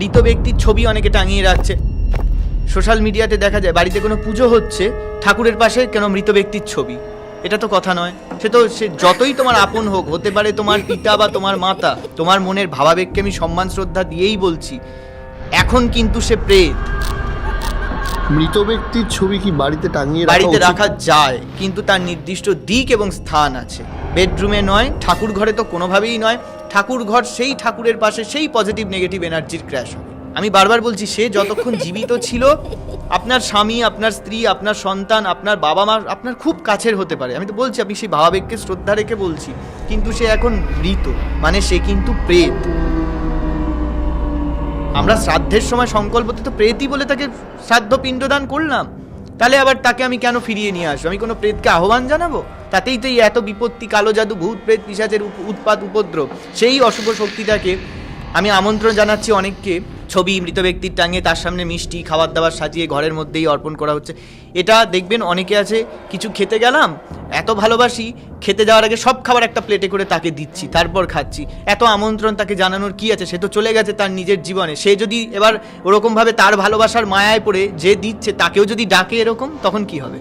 মৃত ব্যক্তির ছবি অনেকে টাঙিয়ে রাখছে। সোশ্যাল মিডিয়াতে দেখা যায় বাড়িতে কোনো পুজো হচ্ছে, ঠাকুরের পাশে কেন মৃত ব্যক্তির ছবি? এটা তো কথা নয়। সে যতই তোমার আপন হোক, হতে পারে তোমার পিতা বা তোমার মাতা, তোমার মনের ভাবাবেগকে আমি সম্মান শ্রদ্ধা দিয়েই বলছি, এখন কিন্তু সে প্রেত। মৃত ব্যক্তির ছবি কি বাড়িতে টাঙিয়ে বাড়িতে রাখা যায়, কিন্তু তার নির্দিষ্ট দিক এবং স্থান আছে। বেডরুমে নয়, ঠাকুর ঘরে তো কোনোভাবেই নয়। ঠাকুর ঘর সেই ঠাকুরের পাশে সেই পজিটিভ নেগেটিভ এনার্জির ক্র্যাশ হবে। আমি বারবার বলছি, সে যতক্ষণ জীবিত ছিল, আপনার স্বামী, আপনার স্ত্রী, আপনার সন্তান, আপনার বাবা মা আপনার খুব কাছের হতে পারে। আমি তো বলছি, আপনি সেই ভাবাবেগকে শ্রদ্ধা রেখে বলছি, কিন্তু সে এখন মৃত, মানে সে কিন্তু প্রেত। আমরা শ্রাদ্ধের সময় সংকল্পতে তো প্রেতই বলে তাকে শ্রাদ্ধ পিণ্ডদান করলাম, তাহলে আবার তাকে আমি কেন ফিরিয়ে নিয়ে আসবো? আমি কোনো প্রেতকে আহ্বান জানাবো? তাতেই তো এই এত বিপত্তি, কালো জাদু, ভূত প্রেত পিশাচের উৎপাত উপদ্রব। সেই অশুভ শক্তিটাকে আমি আমন্ত্রণ জানাচ্ছি অনেককে। ছবি মৃত ব্যক্তির টাঙিয়ে তার সামনে মিষ্টি খাবার দাবার সাজিয়ে ঘরের মধ্যেই অর্পণ করা হচ্ছে। এটা দেখবেন অনেকে আছে, কিছু খেতে গেলাম, এত ভালোবাসি, খেতে যাওয়ার আগে সব খাবার একটা প্লেটে করে তাকে দিচ্ছি, তারপর খাচ্ছি। এত আমন্ত্রণ তাকে জানানোর কি আছে? সে তো চলে গেছে তার নিজের জীবনে। সে যদি এবার ওরকমভাবে তার ভালোবাসার মায়ায় পড়ে যে দিচ্ছে তাকেও যদি ডাকে এরকম, তখন কি হবে?